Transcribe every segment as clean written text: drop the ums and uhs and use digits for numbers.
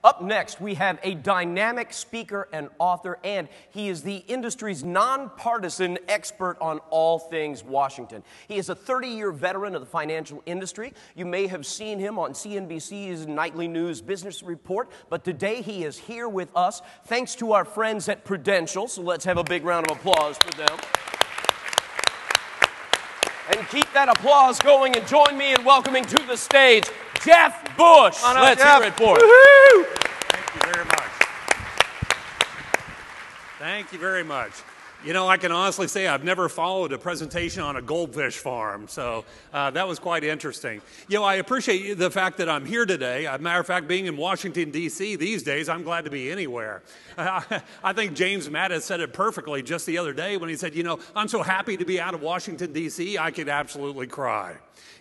Up next, we have a dynamic speaker and author, and he is the industry's nonpartisan expert on all things Washington. He is a 30-year veteran of the financial industry. You may have seen him on CNBC's Nightly News Business Report, but today he is here with us thanks to our friends at Prudential, so let's have a big round of applause for them. And keep that applause going and join me in welcoming to the stage Jeff Bush. Let's hear it for him. Thank you very much. Thank you very much. You know, I can honestly say I've never followed a presentation on a goldfish farm, so that was quite interesting. You know, I appreciate the fact that I'm here today. As a matter of fact, being in Washington, D.C. these days, I'm glad to be anywhere. I think James Mattis said it perfectly just the other day when he said, you know, I'm so happy to be out of Washington, D.C., I could absolutely cry.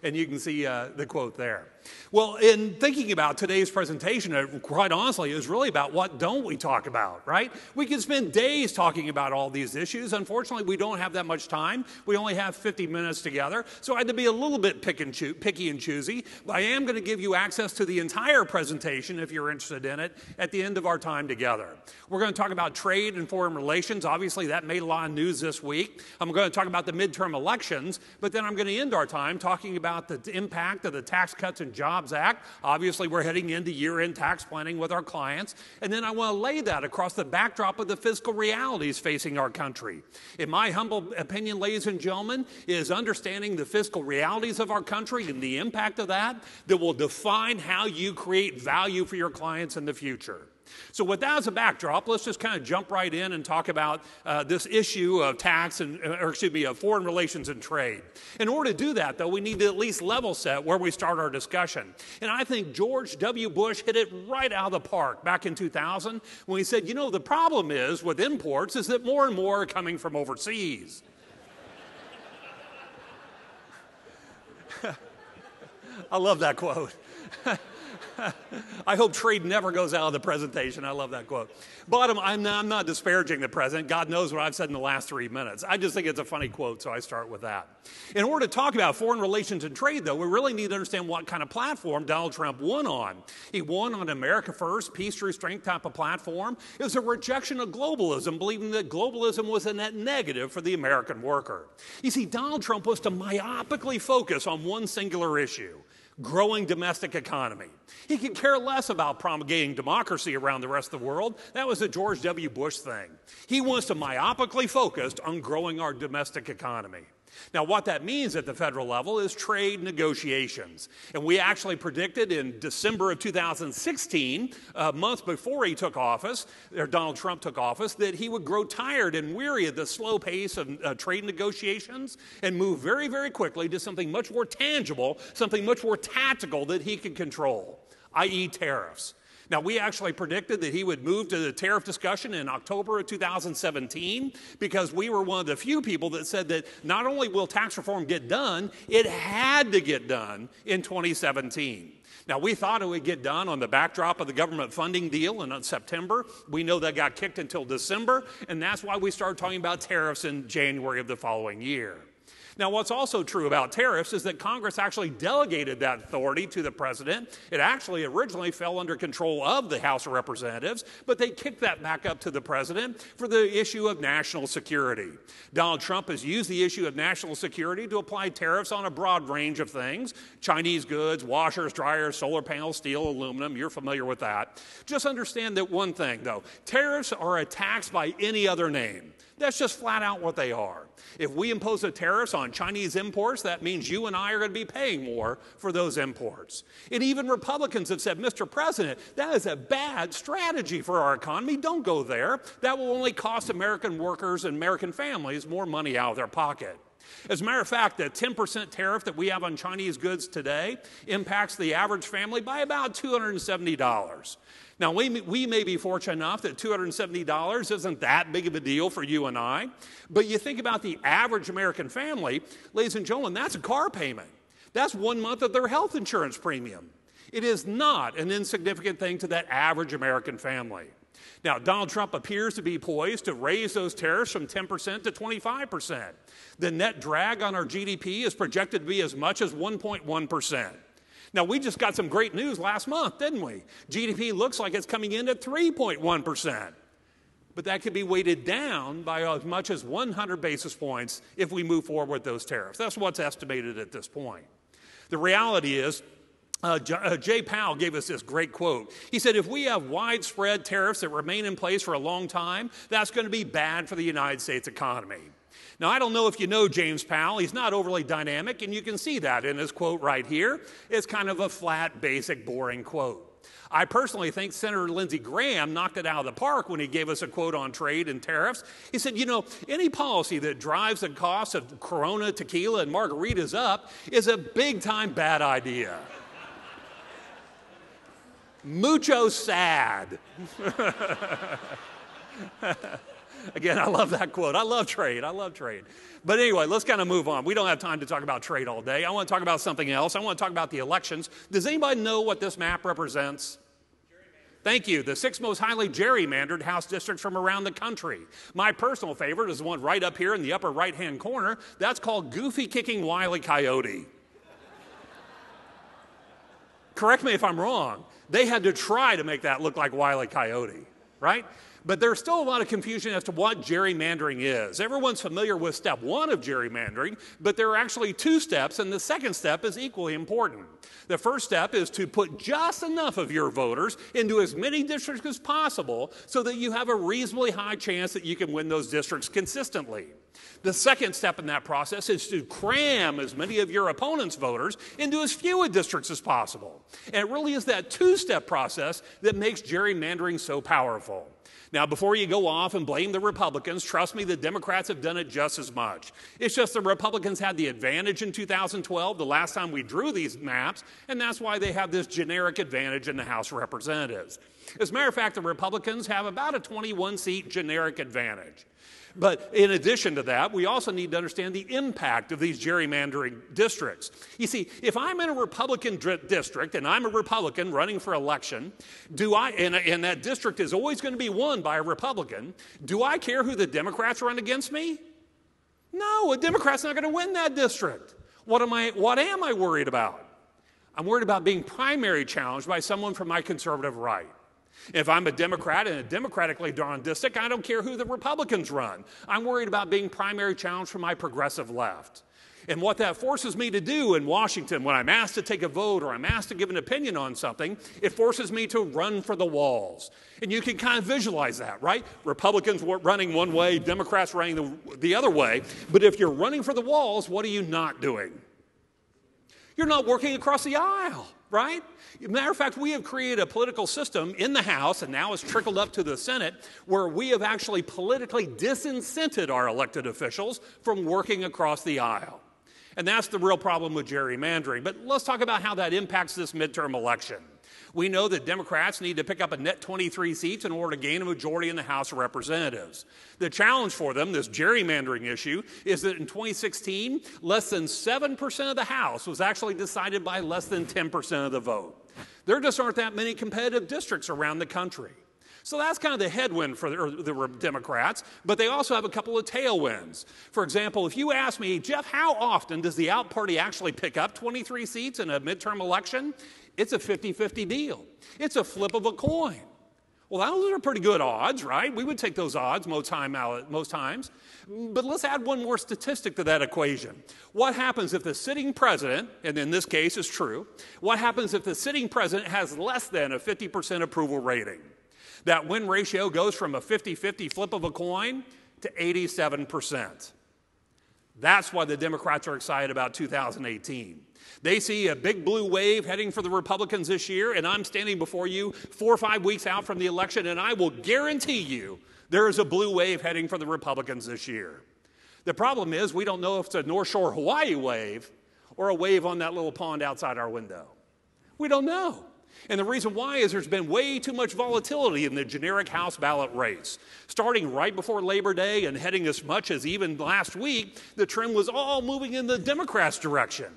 And you can see the quote there. Well, in thinking about today's presentation, quite honestly, it was really about what don't we talk about, right? We could spend days talking about all these issues. Unfortunately, we don't have that much time. We only have 50 minutes together, so I had to be a little bit picky and choosy. But I am going to give you access to the entire presentation, if you're interested in it, at the end of our time together. We're going to talk about trade and foreign relations. Obviously, that made a lot of news this week. I'm going to talk about the midterm elections, but then I'm going to end our time talking about the impact of the Tax Cuts and Jobs Act. Obviously, we're heading into year-end tax planning with our clients. And then I want to lay that across the backdrop of the fiscal realities facing our country. In my humble opinion, ladies and gentlemen, is understanding the fiscal realities of our country and the impact of that will define how you create value for your clients in the future. So with that as a backdrop, let's just kind of jump right in and talk about this issue of of foreign relations and trade. In order to do that, though, we need to at least level set where we start our discussion. And I think George W. Bush hit it right out of the park back in 2000 when he said, you know, the problem is with imports is that more and more are coming from overseas. I love that quote. I hope trade never goes out of the presentation. I love that quote. I'm not disparaging the president. God knows what I've said in the last 3 minutes. I just think it's a funny quote, so I start with that. In order to talk about foreign relations and trade, though, we really need to understand what kind of platform Donald Trump won on. He won on America First, peace through strength type of platform. It was a rejection of globalism, believing that globalism was a net negative for the American worker. You see, Donald Trump was to myopically focus on one singular issue: growing domestic economy. He could care less about promulgating democracy around the rest of the world. That was a George W. Bush thing. He wants to myopically focus on growing our domestic economy. Now, what that means at the federal level is trade negotiations. And we actually predicted in December of 2016, a month before he took office, or Donald Trump took office, that he would grow tired and weary of the slow pace of trade negotiations and move very, very quickly to something much more tangible, something much more tactical that he could control, i.e. tariffs. Now, we actually predicted that he would move to the tariff discussion in October of 2017 because we were one of the few people that said that not only will tax reform get done, it had to get done in 2017. Now, we thought it would get done on the backdrop of the government funding deal in September. We know that got kicked until December, and that's why we started talking about tariffs in January of the following year. Now, what's also true about tariffs is that Congress actually delegated that authority to the president. It actually originally fell under control of the House of Representatives, but they kicked that back up to the president for the issue of national security. Donald Trump has used the issue of national security to apply tariffs on a broad range of things: Chinese goods, washers, dryers, solar panels, steel, aluminum. You're familiar with that. Just understand that one thing, though: tariffs are a tax by any other name. That's just flat out what they are. If we impose a tariffs on Chinese imports, that means you and I are going to be paying more for those imports. And even Republicans have said, Mr. President, that is a bad strategy for our economy. Don't go there. That will only cost American workers and American families more money out of their pocket. As a matter of fact, the 10% tariff that we have on Chinese goods today impacts the average family by about $270. Now, we may be fortunate enough that $270 isn't that big of a deal for you and I, but you think about the average American family, ladies and gentlemen, that's a car payment. That's 1 month of their health insurance premium. It is not an insignificant thing to that average American family. Now, Donald Trump appears to be poised to raise those tariffs from 10% to 25%. The net drag on our GDP is projected to be as much as 1.1%. Now, we just got some great news last month, didn't we? GDP looks like it's coming in at 3.1%. But that could be weighted down by as much as 100 basis points if we move forward with those tariffs. That's what's estimated at this point. The reality is, Jay Powell gave us this great quote. He said, if we have widespread tariffs that remain in place for a long time, that's going to be bad for the United States economy. Now, I don't know if you know James Powell. He's not overly dynamic, and you can see that in his quote right here. It's kind of a flat, basic, boring quote. I personally think Senator Lindsey Graham knocked it out of the park when he gave us a quote on trade and tariffs. He said, you know, any policy that drives the cost of Corona, tequila, and margaritas up is a big-time bad idea. Mucho sad. Again, I love that quote. I love trade. I love trade. But anyway, let's kind of move on. We don't have time to talk about trade all day. I want to talk about something else. I want to talk about the elections. Does anybody know what this map represents? Thank you. The 6 most highly gerrymandered House districts from around the country. My personal favorite is the one right up here in the upper right-hand corner. That's called Goofy Kicking Wile E. Coyote. Correct me if I'm wrong. They had to try to make that look like Wile E. Coyote, right? But there's still a lot of confusion as to what gerrymandering is. Everyone's familiar with step 1 of gerrymandering, but there are actually 2 steps, and the second step is equally important. The first step is to put just enough of your voters into as many districts as possible so that you have a reasonably high chance that you can win those districts consistently. The second step in that process is to cram as many of your opponent's voters into as few districts as possible. And it really is that 2-step process that makes gerrymandering so powerful. Now, before you go off and blame the Republicans, trust me, the Democrats have done it just as much. It's just the Republicans had the advantage in 2012, the last time we drew these maps, and that's why they have this generic advantage in the House of Representatives. As a matter of fact, the Republicans have about a 21-seat generic advantage. But in addition to that, we also need to understand the impact of these gerrymandering districts. You see, if I'm in a Republican district and I'm a Republican running for election, and that district is always going to be won by a Republican, do I care who the Democrats run against me? No, a Democrat's not going to win that district. What am I worried about? I'm worried about being primary challenged by someone from my conservative right. If I'm a Democrat in a democratically drawn district, I don't care who the Republicans run. I'm worried about being primary challenged from my progressive left. And what that forces me to do in Washington when I'm asked to take a vote or I'm asked to give an opinion on something, it forces me to run for the walls. And you can kind of visualize that, right? Republicans running one way, Democrats running the other way. But if you're running for the walls, what are you not doing? You're not working across the aisle, right? Matter of fact, we have created a political system in the House, and now it's trickled up to the Senate, where we have actually politically disincented our elected officials from working across the aisle. And that's the real problem with gerrymandering. But let's talk about how that impacts this midterm election. We know that Democrats need to pick up a net 23 seats in order to gain a majority in the House of Representatives. The challenge for them, this gerrymandering issue, is that in 2016, less than 7% of the House was actually decided by less than 10% of the vote. There just aren't that many competitive districts around the country. So that's kind of the headwind for the Democrats, but they also have a couple of tailwinds. For example, if you ask me, Jeff, how often does the out party actually pick up 23 seats in a midterm election? It's a 50-50 deal. It's a flip of a coin. Well, those are pretty good odds, right? We would take those odds most times. But let's add one more statistic to that equation. What happens if the sitting president, and in this case is true, what happens if the sitting president has less than a 50% approval rating? That win ratio goes from a 50-50 flip of a coin to 87%. That's why the Democrats are excited about 2018. They see a big blue wave heading for the Republicans this year, and I'm standing before you 4 or 5 weeks out from the election, and I will guarantee you there is a blue wave heading for the Republicans this year. The problem is we don't know if it's a North Shore Hawaii wave or a wave on that little pond outside our window. We don't know. And the reason why is there's been way too much volatility in the generic House ballot race. Starting right before Labor Day and heading as much as even last week, the trend was all moving in the Democrats' direction.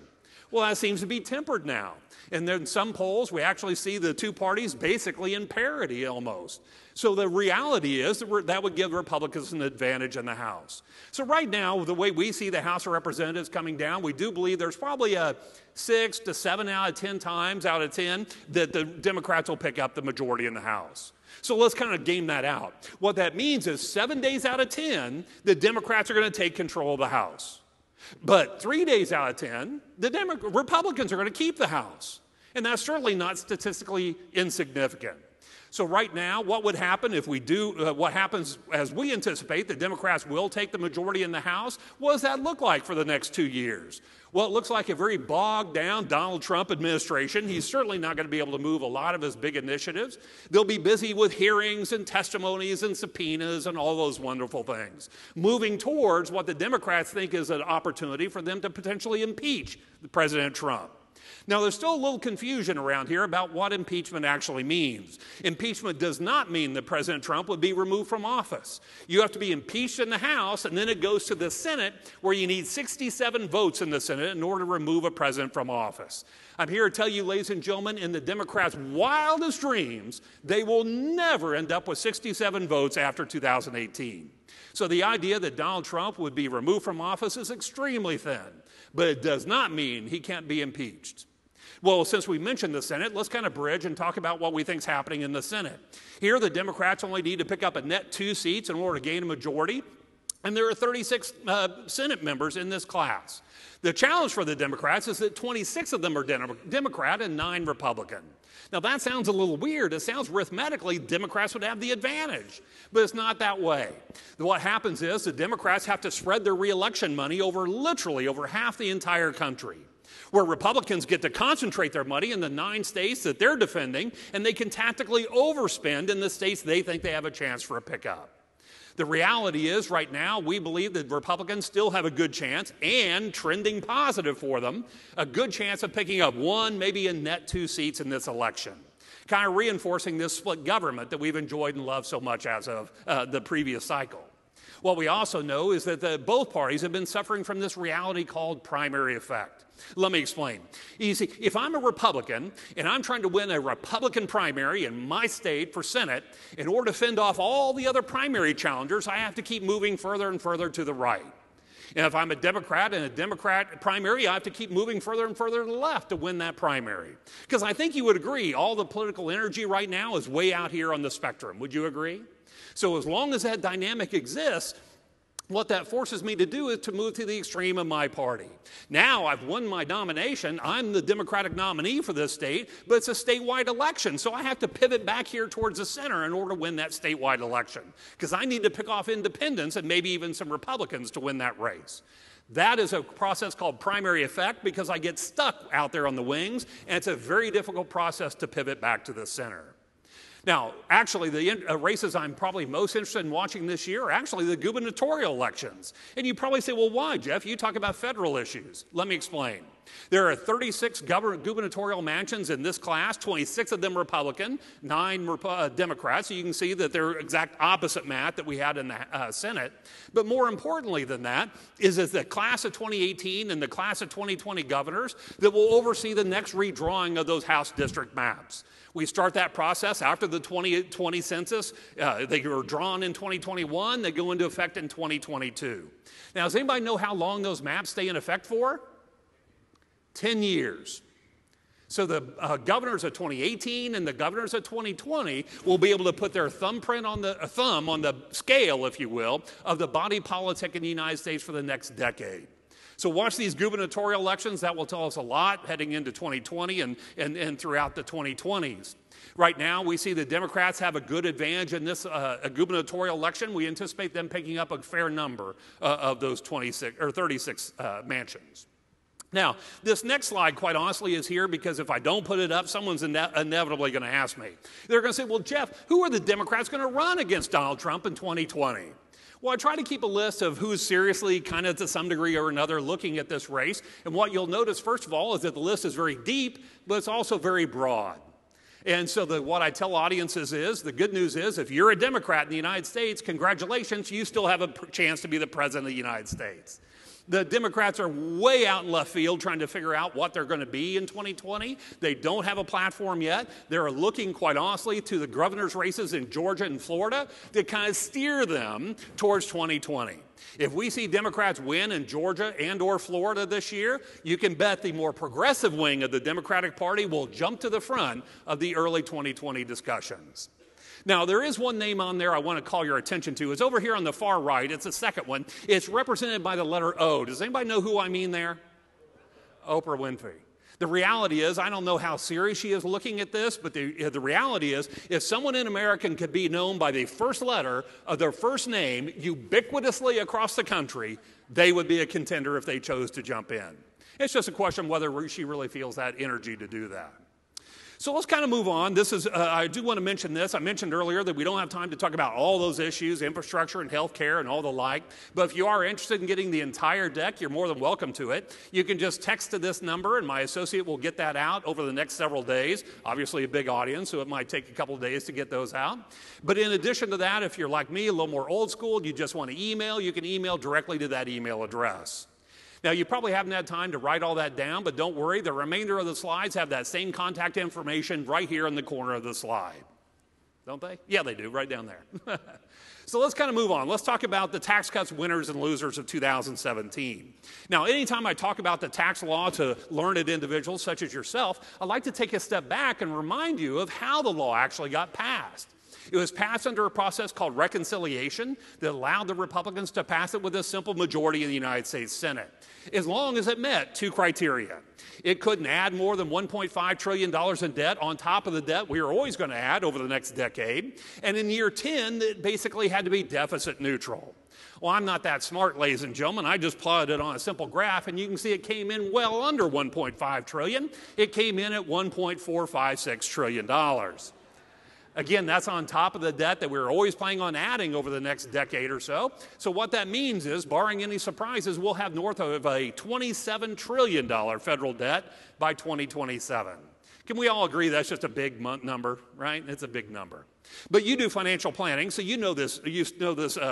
Well, that seems to be tempered now. And then in some polls, we actually see the two parties basically in parity almost. So the reality is that would give Republicans an advantage in the House. So right now, the way we see the House of Representatives coming down, we do believe there's probably a 6 to 7 out of 10 times out of 10 that the Democrats will pick up the majority in the House. So let's kind of game that out. What that means is 7 days out of 10, the Democrats are going to take control of the House. But 3 days out of 10, the Republicans are going to keep the House. And that's certainly not statistically insignificant. So right now, what would happen if we do, what happens as we anticipate, the Democrats will take the majority in the House? What does that look like for the next 2 years? Well, it looks like a very bogged down Donald Trump administration. He's certainly not going to be able to move a lot of his big initiatives. They'll be busy with hearings and testimonies and subpoenas and all those wonderful things, moving towards what the Democrats think is an opportunity for them to potentially impeach President Trump. Now, there's still a little confusion around here about what impeachment actually means. Impeachment does not mean that President Trump would be removed from office. You have to be impeached in the House, and then it goes to the Senate, where you need 67 votes in the Senate in order to remove a president from office. I'm here to tell you, ladies and gentlemen, in the Democrats' wildest dreams, they will never end up with 67 votes after 2018. So the idea that Donald Trump would be removed from office is extremely thin, but it does not mean he can't be impeached. Well, since we mentioned the Senate, let's kind of bridge and talk about what we think is happening in the Senate. Here, the Democrats only need to pick up a net 2 seats in order to gain a majority, and there are 36 Senate members in this class. The challenge for the Democrats is that 26 of them are Democrat and 9 Republican. Now, that sounds a little weird. It sounds arithmetically Democrats would have the advantage, but it's not that way. What happens is the Democrats have to spread their reelection money literally over half the entire country, where Republicans get to concentrate their money in the 9 states that they're defending, and they can tactically overspend in the states they think they have a chance for a pickup. The reality is, right now, we believe that Republicans still have a good chance, and trending positive for them, a good chance of picking up 1, maybe a net 2 seats in this election, kind of reinforcing this split government that we've enjoyed and loved so much as of the previous cycle. What we also know is that both parties have been suffering from this reality called primary effect. Let me explain. You see, if I'm a Republican and I'm trying to win a Republican primary in my state for Senate, in order to fend off all the other primary challengers, I have to keep moving further and further to the right. And if I'm a Democrat in a Democrat primary, I have to keep moving further and further to the left to win that primary. Because I think you would agree, all the political energy right now is way out here on the spectrum. Would you agree? So as long as that dynamic exists, what that forces me to do is to move to the extreme of my party. Now I've won my nomination. I'm the Democratic nominee for this state, but it's a statewide election. So I have to pivot back here towards the center in order to win that statewide election, because I need to pick off independents and maybe even some Republicans to win that race. That is a process called primary effect, because I get stuck out there on the wings, and it's a very difficult process to pivot back to the center. Now, actually, the races I'm probably most interested in watching this year are actually the gubernatorial elections. And you probably say, well, why, Jeff? You talk about federal issues. Let me explain. There are 36 gubernatorial mansions in this class, 26 of them Republican, 9 Democrats. So you can see that they're exact opposite Matt that we had in the Senate. But more importantly than that is the class of 2018 and the class of 2020 governors that will oversee the next redrawing of those House district maps. We start that process after the 2020 census. They were drawn in 2021. They go into effect in 2022. Now, does anybody know how long those maps stay in effect for? 10 years. So the governors of 2018 and the governors of 2020 will be able to put their thumb on the scale, if you will, of the body politic in the United States for the next decade. So watch these gubernatorial elections. That will tell us a lot heading into 2020 and throughout the 2020s. Right now, we see the Democrats have a good advantage in this gubernatorial election. We anticipate them picking up a fair number of those 36 mansions. Now, this next slide, quite honestly, is here because if I don't put it up, someone's inevitably going to ask me. They're going to say, well, Jeff, who are the Democrats going to run against Donald Trump in 2020? Well, I try to keep a list of who's seriously, kind of to some degree or another, looking at this race. And what you'll notice, first of all, is that the list is very deep, but it's also very broad. And so what I tell audiences is, the good news is, if you're a Democrat in the United States, congratulations, you still have a chance to be the president of the United States. The Democrats are way out in left field trying to figure out what they're going to be in 2020. They don't have a platform yet. They're looking, quite honestly, to the governor's races in Georgia and Florida to kind of steer them towards 2020. If we see Democrats win in Georgia and or Florida this year, you can bet the more progressive wing of the Democratic Party will jump to the front of the early 2020 discussions. Now, there is one name on there I want to call your attention to. It's over here on the far right. It's the second one. It's represented by the letter O. Does anybody know who I mean there? Oprah Winfrey. The reality is, I don't know how serious she is looking at this, but the reality is, if someone in America could be known by the first letter of their first name ubiquitously across the country, they would be a contender if they chose to jump in. It's just a question of whether she really feels that energy to do that. So let's kind of move on. This is, I do want to mention this. I mentioned earlier that we don't have time to talk about all those issues, infrastructure and health care and all the like. But if you are interested in getting the entire deck, you're more than welcome to it. You can just text to this number, and my associate will get that out over the next several days. Obviously a big audience, so it might take a couple of days to get those out. But in addition to that, if you're like me, a little more old school, you just want to email, you can email directly to that email address. Now, you probably haven't had time to write all that down, but don't worry. The remainder of the slides have that same contact information right here in the corner of the slide. Don't they? Yeah, they do, right down there. So let's kind of move on. Let's talk about the tax cuts winners and losers of 2017. Now, anytime I talk about the tax law to learned individuals such as yourself, I like to take a step back and remind you of how the law actually got passed. It was passed under a process called reconciliation that allowed the Republicans to pass it with a simple majority in the United States Senate, as long as it met two criteria. It couldn't add more than $1.5 trillion in debt on top of the debt we were always going to add over the next decade. And in year 10, it basically had to be deficit neutral. Well, I'm not that smart, ladies and gentlemen. I just plotted it on a simple graph, and you can see it came in well under $1.5 trillion. It came in at $1.456 trillion. Again, that's on top of the debt that we were always planning on adding over the next decade or so. So what that means is, barring any surprises, we'll have north of a $27 trillion federal debt by 2027. Can we all agree that's just a big number, right? It's a big number. But you do financial planning, so you know this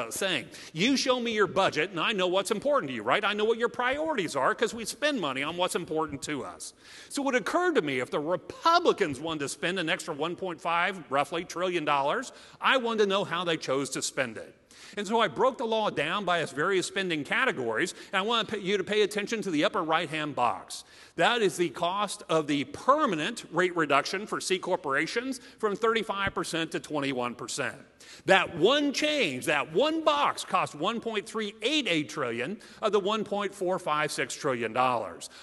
saying. You show me your budget, and I know what's important to you, right? I know what your priorities are because we spend money on what's important to us. So it occurred to me, if the Republicans wanted to spend an extra $1.5, roughly, trillion, I wanted to know how they chose to spend it. And so I broke the law down by its various spending categories, and I want you to pay attention to the upper right-hand box. That is the cost of the permanent rate reduction for C corporations from 35% to 21%. That one change, that one box, cost $1.388 trillion of the $1.456 trillion.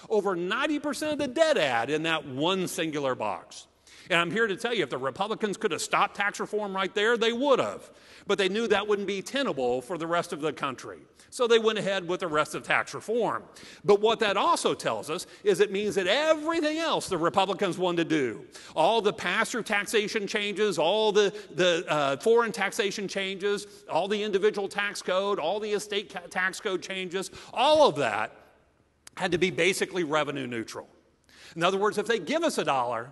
Over 90% of the debt add in that one singular box. And I'm here to tell you, if the Republicans could have stopped tax reform right there, they would have. But they knew that wouldn't be tenable for the rest of the country. So they went ahead with the rest of tax reform. But what that also tells us is it means that everything else the Republicans wanted to do, all the pass-through taxation changes, all the foreign taxation changes, all the individual tax code, all the estate tax code changes, all of that had to be basically revenue neutral. In other words, if they give us $1,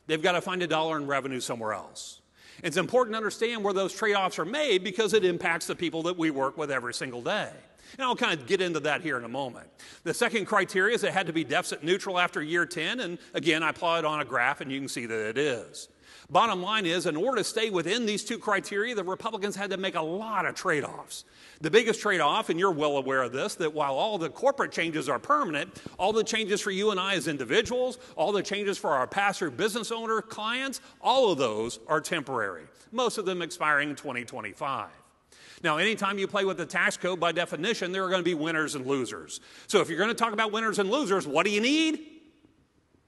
they've got to find $1 in revenue somewhere else. It's important to understand where those trade-offs are made because it impacts the people that we work with every single day. And I'll kind of get into that here in a moment. The second criteria is it had to be deficit neutral after year 10, and again, I plotted on a graph, and you can see that it is. Bottom line is, in order to stay within these two criteria, the Republicans had to make a lot of trade-offs. The biggest trade-off, and you're well aware of this, that while all the corporate changes are permanent, all the changes for you and I as individuals, all the changes for our pass-through business owner clients, all of those are temporary, most of them expiring in 2025. Now, anytime you play with the tax code, by definition, there are going to be winners and losers. So if you're going to talk about winners and losers, what do you need?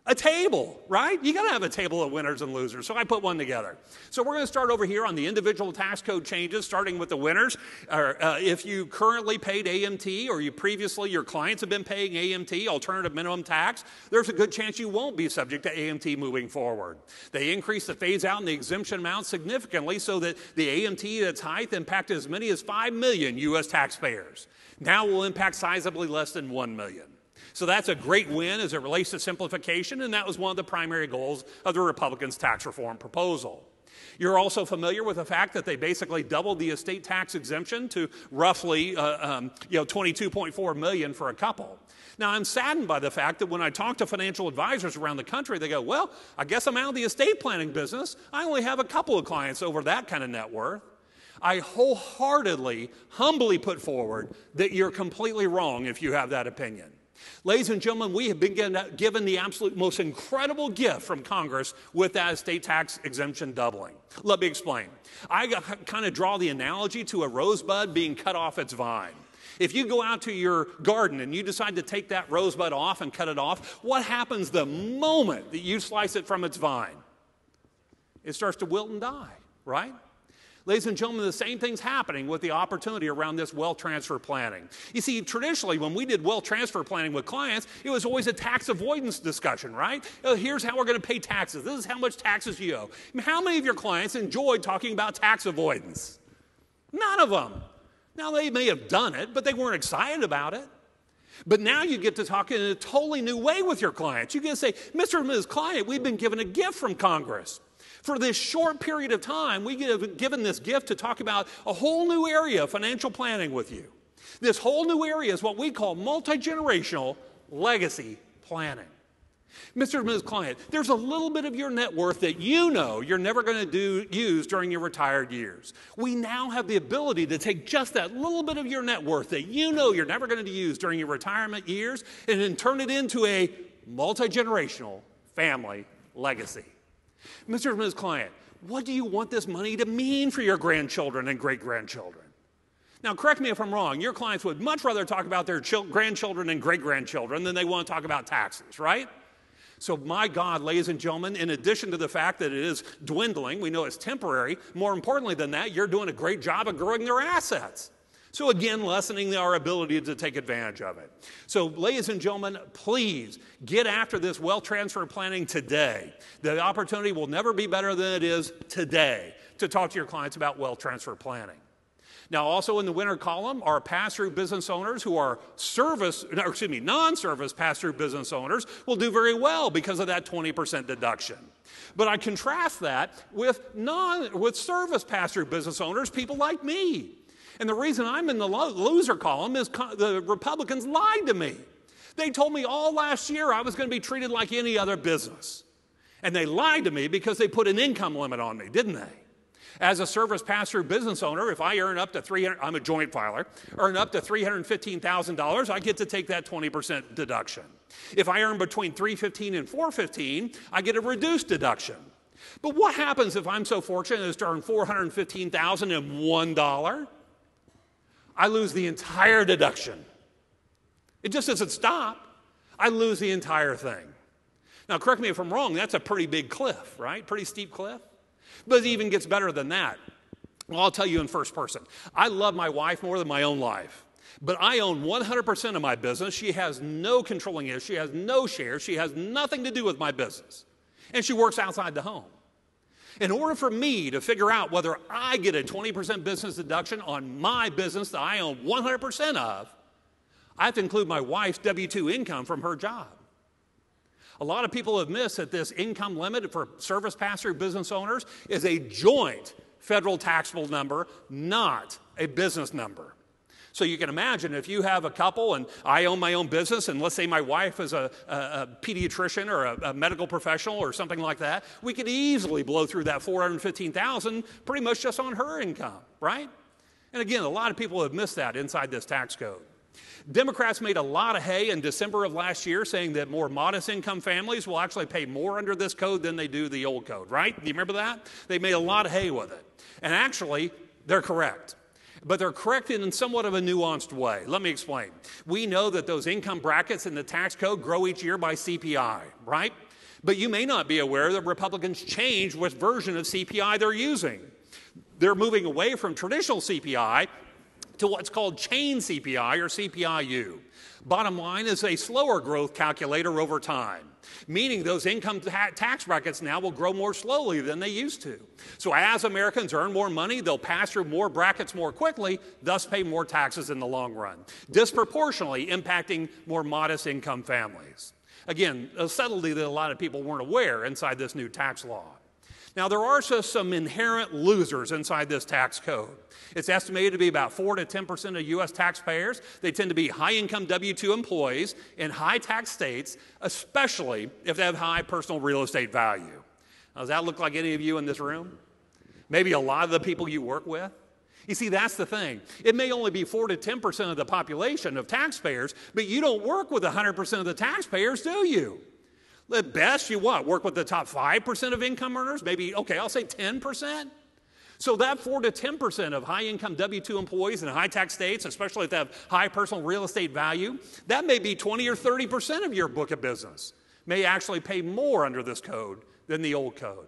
A table, right? You got to have a table of winners and losers. So I put one together. So we're going to start over here on the individual tax code changes, starting with the winners. If you currently paid AMT or your clients have been paying AMT, alternative minimum tax, there's a good chance you won't be subject to AMT moving forward. They increased the phase out and the exemption amount significantly so that the AMT at its height impacted as many as 5 million U.S. taxpayers. Now will impact sizably less than 1 million. So that's a great win as it relates to simplification, and that was one of the primary goals of the Republicans' tax reform proposal. You're also familiar with the fact that they basically doubled the estate tax exemption to roughly $22.4 million for a couple. Now, I'm saddened by the fact that when I talk to financial advisors around the country, they go, well, I guess I'm out of the estate planning business. I only have a couple of clients over that kind of net worth. I wholeheartedly, humbly put forward that you're completely wrong if you have that opinion. Ladies and gentlemen, we have been given the absolute most incredible gift from Congress with that estate tax exemption doubling. Let me explain. I kind of draw the analogy to a rosebud being cut off its vine. If you go out to your garden and you decide to take that rosebud off and cut it off, what happens the moment that you slice it from its vine? It starts to wilt and die, right? Ladies and gentlemen, the same thing's happening with the opportunity around this wealth transfer planning. You see, traditionally, when we did wealth transfer planning with clients, it was always a tax avoidance discussion, right? Here's how we're going to pay taxes. This is how much taxes you owe. How many of your clients enjoyed talking about tax avoidance? None of them. Now, they may have done it, but they weren't excited about it. But now you get to talk in a totally new way with your clients. You get to say, Mr. and Ms. Client, we've been given a gift from Congress. For this short period of time, we get given this gift to talk about a whole new area of financial planning with you. This whole new area is what we call multi-generational legacy planning. Mr. and Ms. Client, there's a little bit of your net worth that you know you're never going to use during your retired years. We now have the ability to take just that little bit of your net worth that you know you're never going to use during your retirement years and then turn it into a multi-generational family legacy. Mr. and Ms. Client, what do you want this money to mean for your grandchildren and great-grandchildren? Now, correct me if I'm wrong. Your clients would much rather talk about their grandchildren and great-grandchildren than they want to talk about taxes, right? So, my God, ladies and gentlemen, in addition to the fact that it is dwindling, we know it's temporary, more importantly than that, you're doing a great job of growing their assets. So again, lessening our ability to take advantage of it. So ladies and gentlemen, please get after this wealth transfer planning today. The opportunity will never be better than it is today to talk to your clients about wealth transfer planning. Now, also in the winner column are pass-through business owners who are non-service pass-through business owners will do very well because of that 20% deduction. But I contrast that with service pass-through business owners, people like me. And the reason I'm in the loser column is the Republicans lied to me. They told me all last year I was going to be treated like any other business. And they lied to me because they put an income limit on me, didn't they? As a service pass-through business owner, if I earn up to I'm a joint filer, earn up to $315,000, I get to take that 20% deduction. If I earn between $315,000 and $415,000, I get a reduced deduction. But what happens if I'm so fortunate as to earn $415,001? I lose the entire deduction. It just doesn't stop. I lose the entire thing. Now, correct me if I'm wrong, that's a pretty big cliff, right? Pretty steep cliff. But it even gets better than that. Well, I'll tell you in first person. I love my wife more than my own life. But I own 100% of my business. She has no controlling interest. She has no shares. She has nothing to do with my business. And she works outside the home. In order for me to figure out whether I get a 20% business deduction on my business that I own 100% of, I have to include my wife's W-2 income from her job. A lot of people have missed that this income limit for service pass-through business owners is a joint federal taxable number, not a business number. So you can imagine if you have a couple and I own my own business and let's say my wife is a pediatrician or a medical professional or something like that, we could easily blow through that $415,000 pretty much just on her income, right? And again, a lot of people have missed that inside this tax code. Democrats made a lot of hay in December of last year saying that more modest income families will actually pay more under this code than they do the old code, right? Do you remember that? They made a lot of hay with it. And actually, they're correct. But they're corrected in somewhat of a nuanced way. Let me explain. We know that those income brackets in the tax code grow each year by CPI, right? But you may not be aware that Republicans changed what version of CPI they're using. They're moving away from traditional CPI to what's called chain CPI or CPI-U. Bottom line is a slower growth calculator over time, meaning those income tax brackets now will grow more slowly than they used to. So as Americans earn more money, they'll pass through more brackets more quickly, thus pay more taxes in the long run, disproportionately impacting more modest income families. Again, a subtlety that a lot of people weren't aware inside this new tax law. Now, there are some inherent losers inside this tax code. It's estimated to be about 4 to 10% of U.S. taxpayers. They tend to be high-income W-2 employees in high-tax states, especially if they have high personal real estate value. Now, does that look like any of you in this room? Maybe a lot of the people you work with? You see, that's the thing. It may only be 4 to 10% of the population of taxpayers, but you don't work with 100% of the taxpayers, do you? At best, you what? Work with the top 5% of income earners? Maybe, okay, I'll say 10%. So that 4 to 10% of high-income W-2 employees in high-tax states, especially if they have high personal real estate value, that may be 20 or 30% of your book of business. May actually pay more under this code than the old code.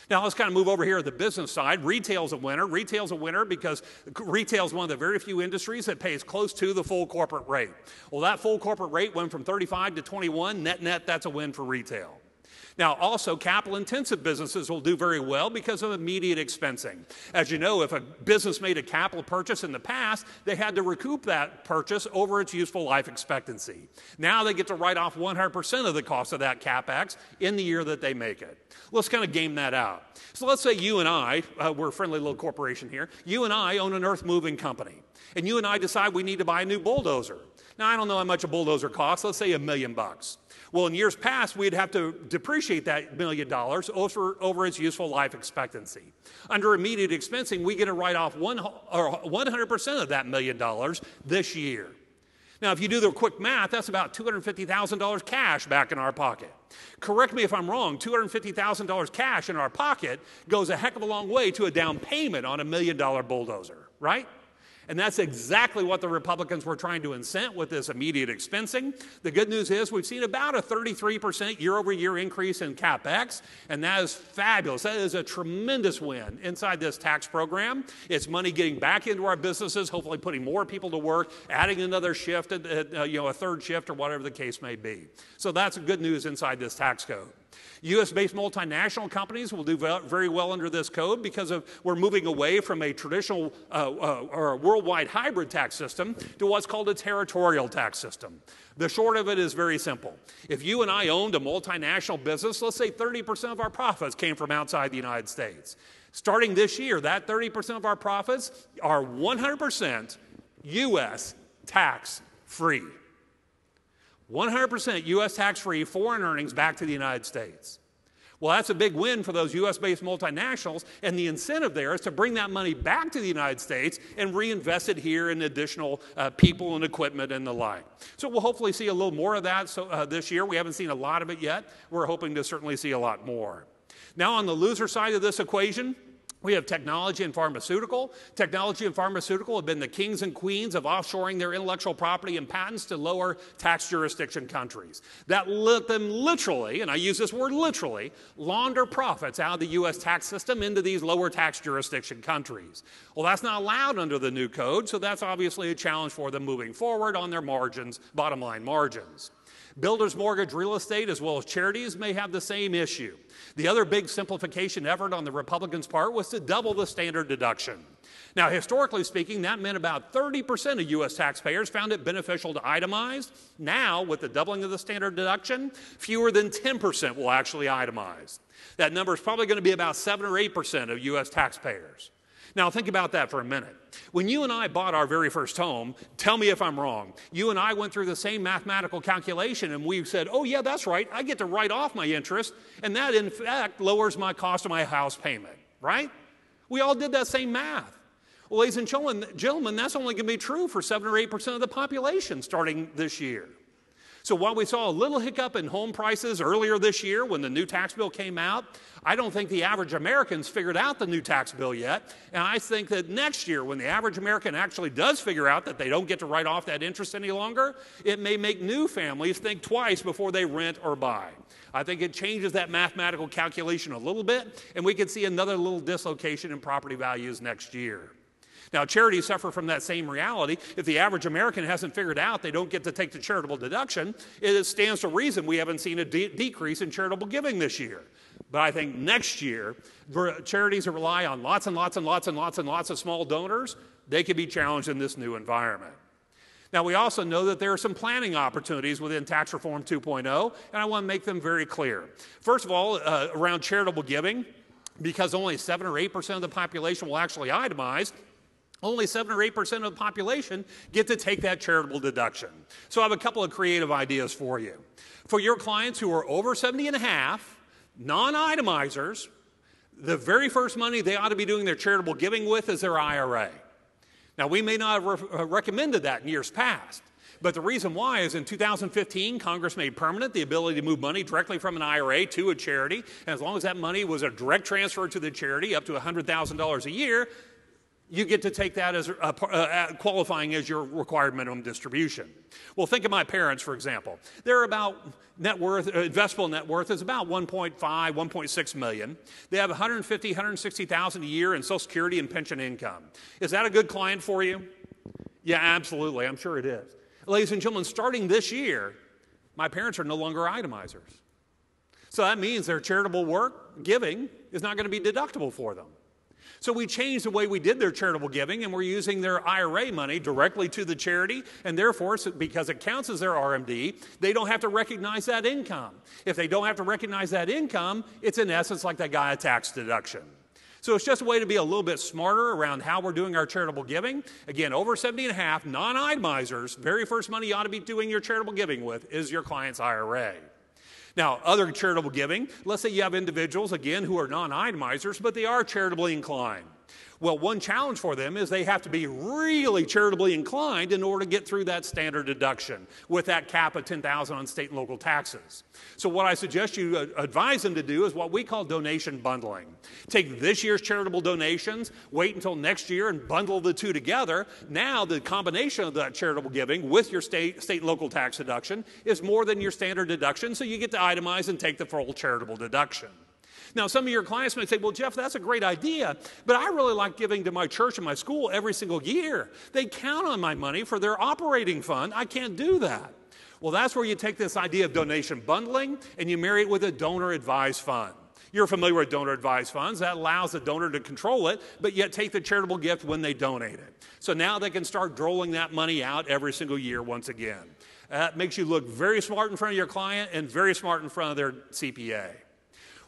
Now, let's kind of move over here to the business side. Retail's a winner. Retail's a winner because retail is one of the very few industries that pays close to the full corporate rate. Well, that full corporate rate went from 35 to 21. Net, that's a win for retail. Now, also, capital-intensive businesses will do very well because of immediate expensing. As you know, if a business made a capital purchase in the past, they had to recoup that purchase over its useful life expectancy. Now they get to write off 100% of the cost of that CapEx in the year that they make it. Let's kind of game that out. So let's say you and I, we're a friendly little corporation here, you and I own an earth-moving company, and you and I decide we need to buy a new bulldozer. Now, I don't know how much a bulldozer costs. Let's say $1 million. Well, in years past, we'd have to depreciate that $1 million over its useful life expectancy. Under immediate expensing, we get to write off 100% of that $1 million this year. Now, if you do the quick math, that's about $250,000 cash back in our pocket. Correct me if I'm wrong, $250,000 cash in our pocket goes a heck of a long way to a down payment on $1 million bulldozer, right? And that's exactly what the Republicans were trying to incent with this immediate expensing. The good news is we've seen about a 33% year-over-year increase in CapEx, and that is fabulous. That is a tremendous win inside this tax program. It's money getting back into our businesses, hopefully putting more people to work, adding another shift, a third shift, or whatever the case may be. So that's good news inside this tax code. U.S.-based multinational companies will do very well under this code because we're moving away from a traditional or a worldwide hybrid tax system to what's called a territorial tax system. The short of it is very simple. If you and I owned a multinational business, let's say 30% of our profits came from outside the United States. Starting this year, that 30% of our profits are 100% U.S. tax-free. 100% U.S. tax-free foreign earnings back to the United States. Well, that's a big win for those U.S.-based multinationals, and the incentive there is to bring that money back to the United States and reinvest it here in additional people and equipment and the like. So we'll hopefully see a little more of that this year. We haven't seen a lot of it yet. We're hoping to certainly see a lot more. Now, on the loser side of this equation, we have technology and pharmaceutical. Technology and pharmaceutical have been the kings and queens of offshoring their intellectual property and patents to lower tax jurisdiction countries. That let them literally, and I use this word literally, launder profits out of the U.S. tax system into these lower tax jurisdiction countries. Well, that's not allowed under the new code, so that's obviously a challenge for them moving forward on their margins, bottom line margins. Builders mortgage real estate as well as charities may have the same issue. The other big simplification effort on the Republicans' part was to double the standard deduction. Now, historically speaking, that meant about 30% of U.S. taxpayers found it beneficial to itemize. Now, with the doubling of the standard deduction, fewer than 10% will actually itemize. That number is probably going to be about 7 or 8% of U.S. taxpayers. Now, think about that for a minute. When you and I bought our very first home, tell me if I'm wrong, you and I went through the same mathematical calculation and we said, oh yeah, that's right, I get to write off my interest, and that in fact lowers my cost of my house payment, right? We all did that same math. Well, ladies and gentlemen, that's only going to be true for 7 or 8% of the population starting this year. So while we saw a little hiccup in home prices earlier this year when the new tax bill came out, I don't think the average American's figured out the new tax bill yet. And I think that next year, when the average American actually does figure out that they don't get to write off that interest any longer, it may make new families think twice before they rent or buy. I think it changes that mathematical calculation a little bit, and we could see another little dislocation in property values next year. Now, charities suffer from that same reality. If the average American hasn't figured out they don't get to take the charitable deduction, it stands to reason we haven't seen a decrease in charitable giving this year. But I think next year, charities that rely on lots and lots and lots and lots and lots of small donors, they could be challenged in this new environment. Now, we also know that there are some planning opportunities within Tax Reform 2.0, and I want to make them very clear. First of all, around charitable giving, because only 7 or 8% of the population will actually itemize, only 7 or 8% of the population get to take that charitable deduction. So I have a couple of creative ideas for you. For your clients who are over 70 and a half, non-itemizers, the very first money they ought to be doing their charitable giving with is their IRA. Now, we may not have recommended that in years past, but the reason why is in 2015, Congress made permanent the ability to move money directly from an IRA to a charity, and as long as that money was a direct transfer to the charity up to $100,000 a year, you get to take that as qualifying as your required minimum distribution. Well, think of my parents, for example. They're about investable net worth is about 1.5, 1.6 million. They have 150, 160,000 a year in Social Security and pension income. Is that a good client for you? Yeah, absolutely. I'm sure it is. Ladies and gentlemen, starting this year, my parents are no longer itemizers. So that means their charitable work, giving, is not going to be deductible for them. So we changed the way we did their charitable giving, and we're using their IRA money directly to the charity, and therefore, because it counts as their RMD, they don't have to recognize that income. If they don't have to recognize that income, it's in essence like they got a tax deduction. So it's just a way to be a little bit smarter around how we're doing our charitable giving. Again, over 70 and a half, non-itemizers, very first money you ought to be doing your charitable giving with is your client's IRA. Now, other charitable giving, let's say you have individuals, again, who are non-itemizers, but they are charitably inclined. Well, one challenge for them is they have to be really charitably inclined in order to get through that standard deduction with that cap of $10,000 on state and local taxes. So what I suggest you advise them to do is what we call donation bundling. Take this year's charitable donations, wait until next year and bundle the two together. Now the combination of that charitable giving with your state and local tax deduction is more than your standard deduction, so you get to itemize and take the full charitable deduction. Now, some of your clients may say, well, Jeff, that's a great idea, but I really like giving to my church and my school every single year. They count on my money for their operating fund. I can't do that. Well, that's where you take this idea of donation bundling and you marry it with a donor-advised fund. You're familiar with donor-advised funds. That allows the donor to control it, but yet take the charitable gift when they donate it. So now they can start doling that money out every single year once again. That makes you look very smart in front of your client and very smart in front of their CPA.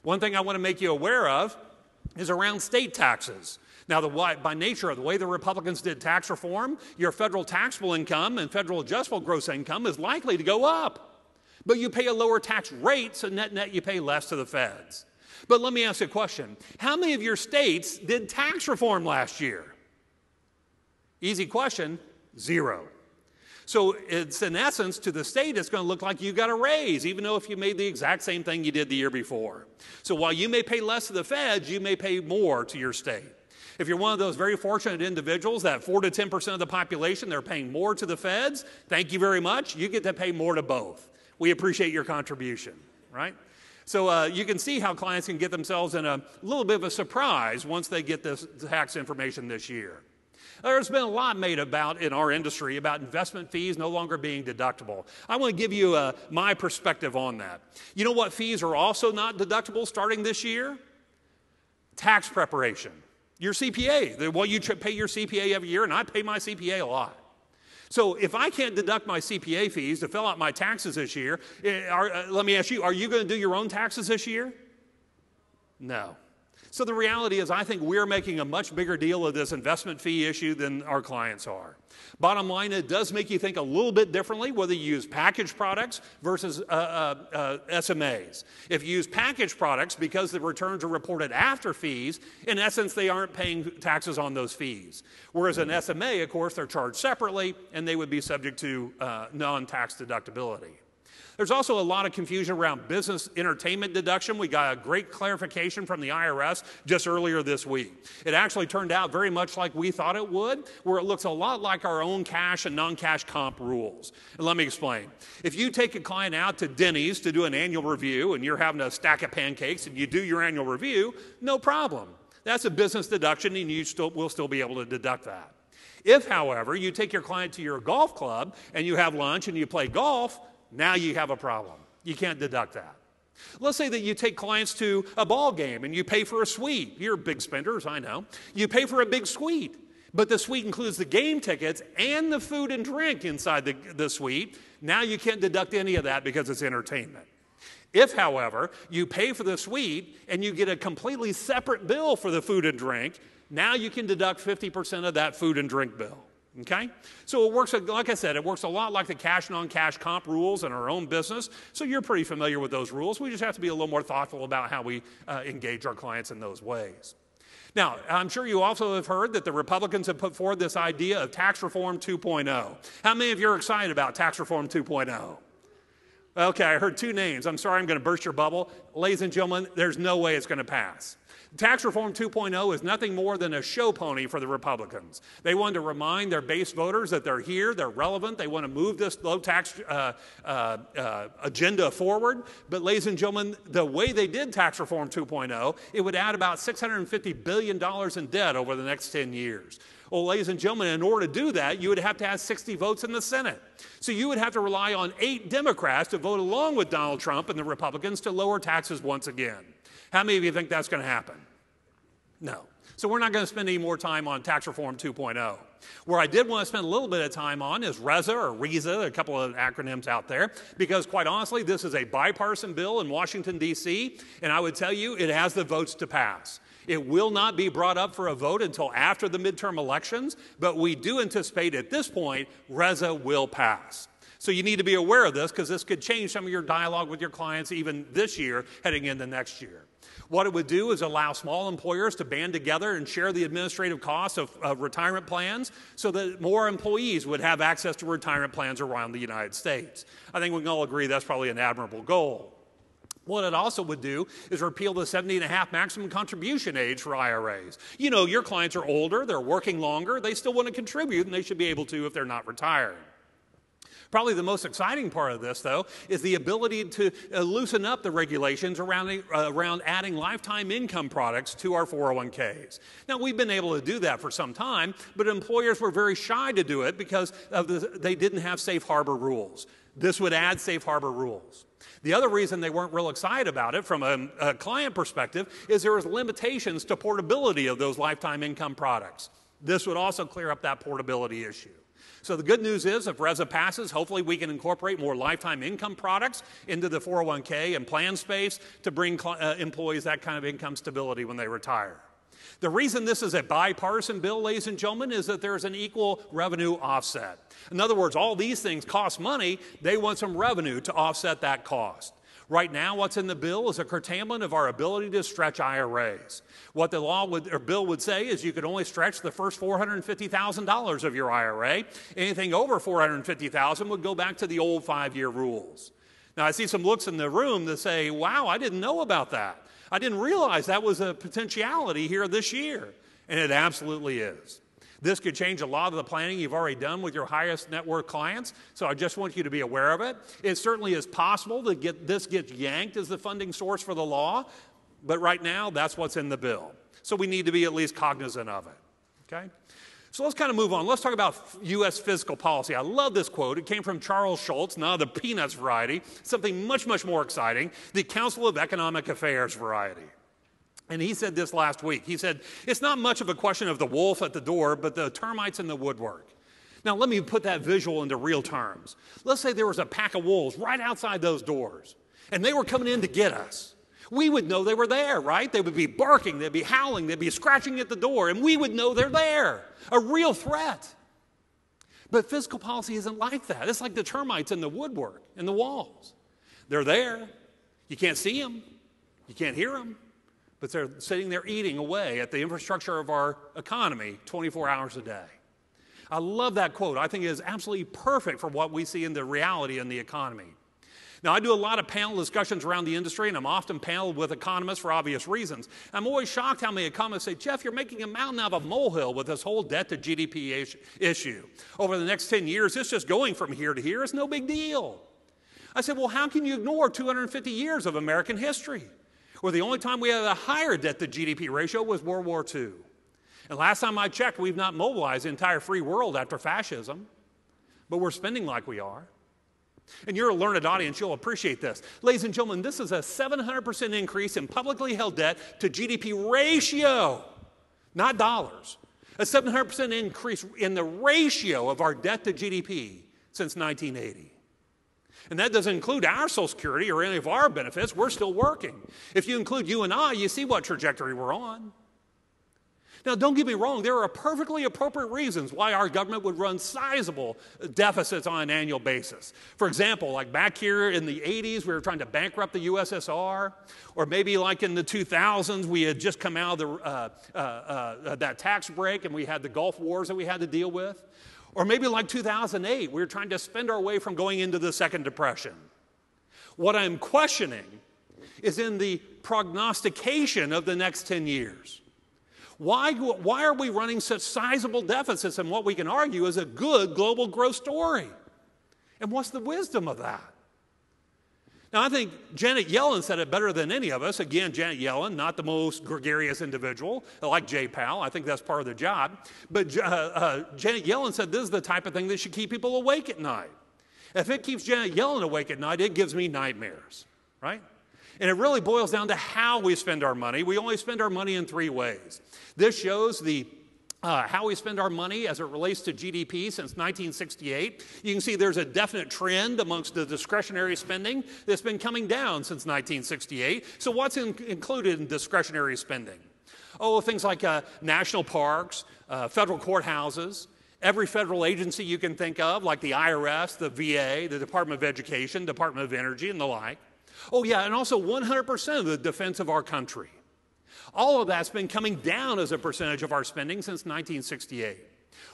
One thing I want to make you aware of is around state taxes. Now, by nature of the way the Republicans did tax reform, your federal taxable income and federal adjustable gross income is likely to go up. But you pay a lower tax rate, so net you pay less to the feds. But let me ask you a question. How many of your states did tax reform last year? Easy question, 0. So it's in essence, to the state, it's going to look like you got a raise, even though if you made the exact same thing you did the year before. So while you may pay less to the feds, you may pay more to your state. If you're one of those very fortunate individuals, that 4 to 10% of the population, they're paying more to the feds, thank you very much. You get to pay more to both. We appreciate your contribution, right? So you can see how clients can get themselves in a little bit of a surprise once they get this tax information this year. There's been a lot made about in our industry about investment fees no longer being deductible. I want to give you my perspective on that. You know what fees are also not deductible starting this year? Tax preparation. Your CPA. Well, you pay your CPA every year, and I pay my CPA a lot. So if I can't deduct my CPA fees to fill out my taxes this year, let me ask you, are you going to do your own taxes this year? No. So the reality is I think we're making a much bigger deal of this investment fee issue than our clients are. Bottom line, it does make you think a little bit differently whether you use packaged products versus SMAs. If you use packaged products because the returns are reported after fees, in essence, they aren't paying taxes on those fees. Whereas an SMA, of course, they're charged separately and they would be subject to non-tax deductibility. There's also a lot of confusion around business entertainment deduction. We got a great clarification from the IRS just earlier this week. It actually turned out very much like we thought it would, where it looks a lot like our own cash and non-cash comp rules. And let me explain. If you take a client out to Denny's to do an annual review and you're having a stack of pancakes and you do your annual review, no problem. That's a business deduction and you will still be able to deduct that. If, however, you take your client to your golf club and you have lunch and you play golf, now you have a problem. You can't deduct that. Let's say that you take clients to a ball game and you pay for a suite. You're big spenders, I know. You pay for a big suite, but the suite includes the game tickets and the food and drink inside the suite. Now you can't deduct any of that because it's entertainment. If, however, you pay for the suite and you get a completely separate bill for the food and drink, now you can deduct 50% of that food and drink bill. Okay? So it works, like I said, it works a lot like the cash non-cash comp rules in our own business. So you're pretty familiar with those rules. We just have to be a little more thoughtful about how we engage our clients in those ways. Now, I'm sure you also have heard that the Republicans have put forward this idea of Tax Reform 2.0. How many of you are excited about Tax Reform 2.0? Okay, I heard two names. I'm sorry, I'm going to burst your bubble. Ladies and gentlemen, there's no way it's going to pass. Tax Reform 2.0 is nothing more than a show pony for the Republicans. They want to remind their base voters that they're here, they're relevant, they want to move this low tax agenda forward. But ladies and gentlemen, the way they did Tax Reform 2.0, it would add about $650 billion in debt over the next 10 years. Well, ladies and gentlemen, in order to do that, you would have to have 60 votes in the Senate. So you would have to rely on 8 Democrats to vote along with Donald Trump and the Republicans to lower taxes once again. How many of you think that's going to happen? No. So we're not going to spend any more time on Tax Reform 2.0. Where I did want to spend a little bit of time on is REZA or REZA, a couple of acronyms out there, because quite honestly, this is a bipartisan bill in Washington, D.C., and I would tell you it has the votes to pass. It will not be brought up for a vote until after the midterm elections, but we do anticipate at this point REZA will pass. So you need to be aware of this because this could change some of your dialogue with your clients even this year heading into next year. What it would do is allow small employers to band together and share the administrative costs of retirement plans so that more employees would have access to retirement plans around the United States. I think we can all agree that's probably an admirable goal. What it also would do is repeal the 70.5 maximum contribution age for IRAs. You know, your clients are older, they're working longer, they still want to contribute, and they should be able to if they're not retired. Probably the most exciting part of this, though, is the ability to loosen up the regulations around adding lifetime income products to our 401ks. Now, we've been able to do that for some time, but employers were very shy to do it because they didn't have safe harbor rules. This would add safe harbor rules. The other reason they weren't real excited about it from a client perspective is there was limitations to portability of those lifetime income products. This would also clear up that portability issue. So the good news is if REZA passes, hopefully we can incorporate more lifetime income products into the 401k and plan space to bring employees that kind of income stability when they retire. The reason this is a bipartisan bill, ladies and gentlemen, is that there's an equal revenue offset. In other words, all these things cost money. They want some revenue to offset that cost. Right now, what's in the bill is a curtailment of our ability to stretch IRAs. What the bill would say is you could only stretch the first $450,000 of your IRA. Anything over $450,000 would go back to the old 5-year rules. Now, I see some looks in the room that say, wow, I didn't know about that. I didn't realize that was a potentiality here this year. And it absolutely is. This could change a lot of the planning you've already done with your highest net worth clients, so I just want you to be aware of it. It certainly is possible that this gets yanked as the funding source for the law, but right now, that's what's in the bill. So we need to be at least cognizant of it, okay? So let's kind of move on. Let's talk about U.S. fiscal policy. I love this quote. It came from Charles Schultz, not the Peanuts variety, something much, much more exciting, the Council of Economic Affairs variety. And he said this last week. He said, it's not much of a question of the wolf at the door, but the termites in the woodwork. Now, let me put that visual into real terms. Let's say there was a pack of wolves right outside those doors, and they were coming in to get us. We would know they were there, right? They would be barking, they'd be howling, they'd be scratching at the door, and we would know they're there, a real threat. But fiscal policy isn't like that. It's like the termites in the woodwork, in the walls. They're there. You can't see them. You can't hear them. But they're sitting there eating away at the infrastructure of our economy 24 hours a day. I love that quote. I think it is absolutely perfect for what we see in the reality in the economy. Now, I do a lot of panel discussions around the industry, and I'm often paneled with economists for obvious reasons. I'm always shocked how many economists say, Jeff, you're making a mountain out of a molehill with this whole debt to GDP issue. Over the next 10 years, it's just going from here to here. It's no big deal. I said, well, how can you ignore 250 years of American history? Well, the only time we had a higher debt to GDP ratio was World War II. And last time I checked, we've not mobilized the entire free world after fascism, but we're spending like we are. And you're a learned audience, you'll appreciate this. Ladies and gentlemen, this is a 700% increase in publicly held debt to GDP ratio, not dollars. A 700% increase in the ratio of our debt to GDP since 1980. And that doesn't include our Social Security or any of our benefits. We're still working. If you include you and I, you see what trajectory we're on. Now, don't get me wrong. There are perfectly appropriate reasons why our government would run sizable deficits on an annual basis. For example, like back here in the 80s, we were trying to bankrupt the USSR. Or maybe like in the 2000s, we had just come out of that tax break and we had the Gulf Wars that we had to deal with. Or maybe like 2008, we were trying to spend our way from going into the Second Depression. What I'm questioning is in the prognostication of the next 10 years. Why are we running such sizable deficits in what we can argue is a good global growth story? And what's the wisdom of that? Now, I think Janet Yellen said it better than any of us. Again, Janet Yellen, not the most gregarious individual, like Jay Powell. I think that's part of the job. But Janet Yellen said this is the type of thing that should keep people awake at night. If it keeps Janet Yellen awake at night, it gives me nightmares, right? And it really boils down to how we spend our money. We only spend our money in three ways. This shows how we spend our money as it relates to GDP since 1968. You can see there's a definite trend amongst the discretionary spending that's been coming down since 1968. So what's included in discretionary spending? Oh, things like national parks, federal courthouses, every federal agency you can think of, like the IRS, the VA, the Department of Education, Department of Energy, and the like. Oh, yeah, and also 100% of the defense of our country. All of that's been coming down as a percentage of our spending since 1968.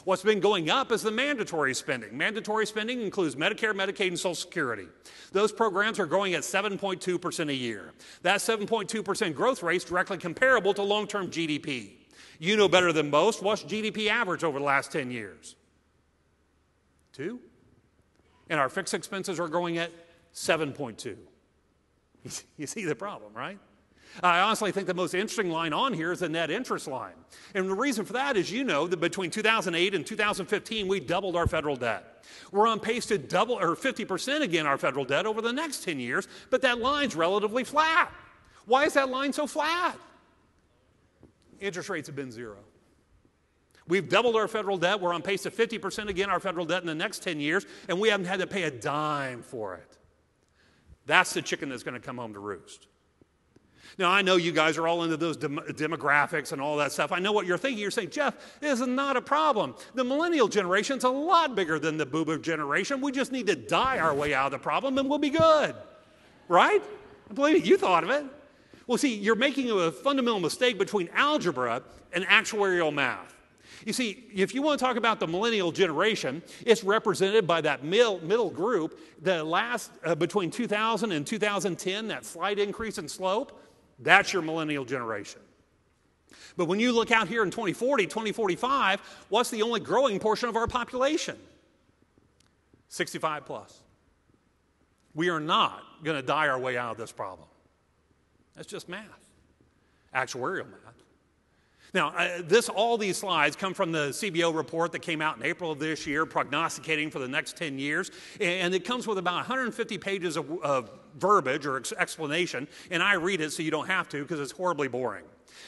What's been going up is the mandatory spending. Mandatory spending includes Medicare, Medicaid, and Social Security. Those programs are growing at 7.2% a year. That 7.2% growth rate is directly comparable to long-term GDP. You know better than most, what's GDP average over the last 10 years? 2. And our fixed expenses are growing at 7.2. You see the problem, right? I honestly think the most interesting line on here is the net interest line. And the reason for that is, you know, that between 2008 and 2015, we doubled our federal debt. We're on pace to double, or 50% again, our federal debt over the next 10 years, but that line's relatively flat. Why is that line so flat? Interest rates have been zero. We've doubled our federal debt. We're on pace to 50% again, our federal debt in the next 10 years, and we haven't had to pay a dime for it. That's the chicken that's going to come home to roost. Now, I know you guys are all into those demographics and all that stuff. I know what you're thinking. You're saying, Jeff, this is not a problem. The millennial generation's a lot bigger than the boomer generation. We just need to die our way out of the problem and we'll be good. Right? I believe you thought of it. Well, see, you're making a fundamental mistake between algebra and actuarial math. You see, if you want to talk about the millennial generation, it's represented by that middle group that lasts between 2000 and 2010, that slight increase in slope. That's your millennial generation. But when you look out here in 2040, 2045, what's the only growing portion of our population? 65 plus. We are not going to die our way out of this problem. That's just math, actuarial math. Now, all these slides come from the CBO report that came out in April of this year, prognosticating for the next 10 years. And it comes with about 150 pages of verbiage or explanation. And I read it so you don't have to because it's horribly boring.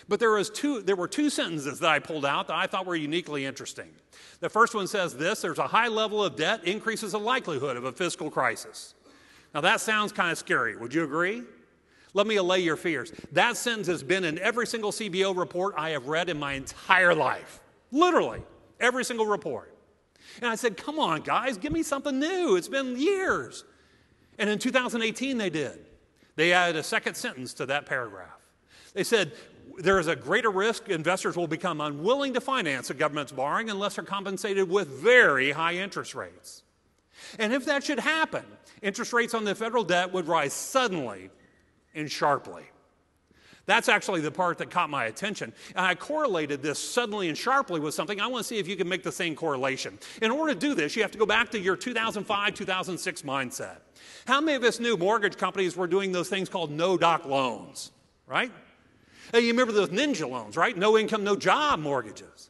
But there were two sentences that I pulled out that I thought were uniquely interesting. The first one says this: there's a high level of debt increases the likelihood of a fiscal crisis. Now, that sounds kind of scary. Would you agree? Let me allay your fears. That sentence has been in every single CBO report I have read in my entire life. Literally, every single report. And I said, come on, guys, give me something new. It's been years. And in 2018, they did. They added a second sentence to that paragraph. They said, there is a greater risk investors will become unwilling to finance the government's borrowing unless they're compensated with very high interest rates. And if that should happen, interest rates on the federal debt would rise suddenly and sharply. That's actually the part that caught my attention. And I correlated this suddenly and sharply with something. I want to see if you can make the same correlation. In order to do this, you have to go back to your 2005, 2006 mindset. How many of us knew mortgage companies were doing those things called no-doc loans, right? Hey, you remember those ninja loans, right? No income, no job mortgages.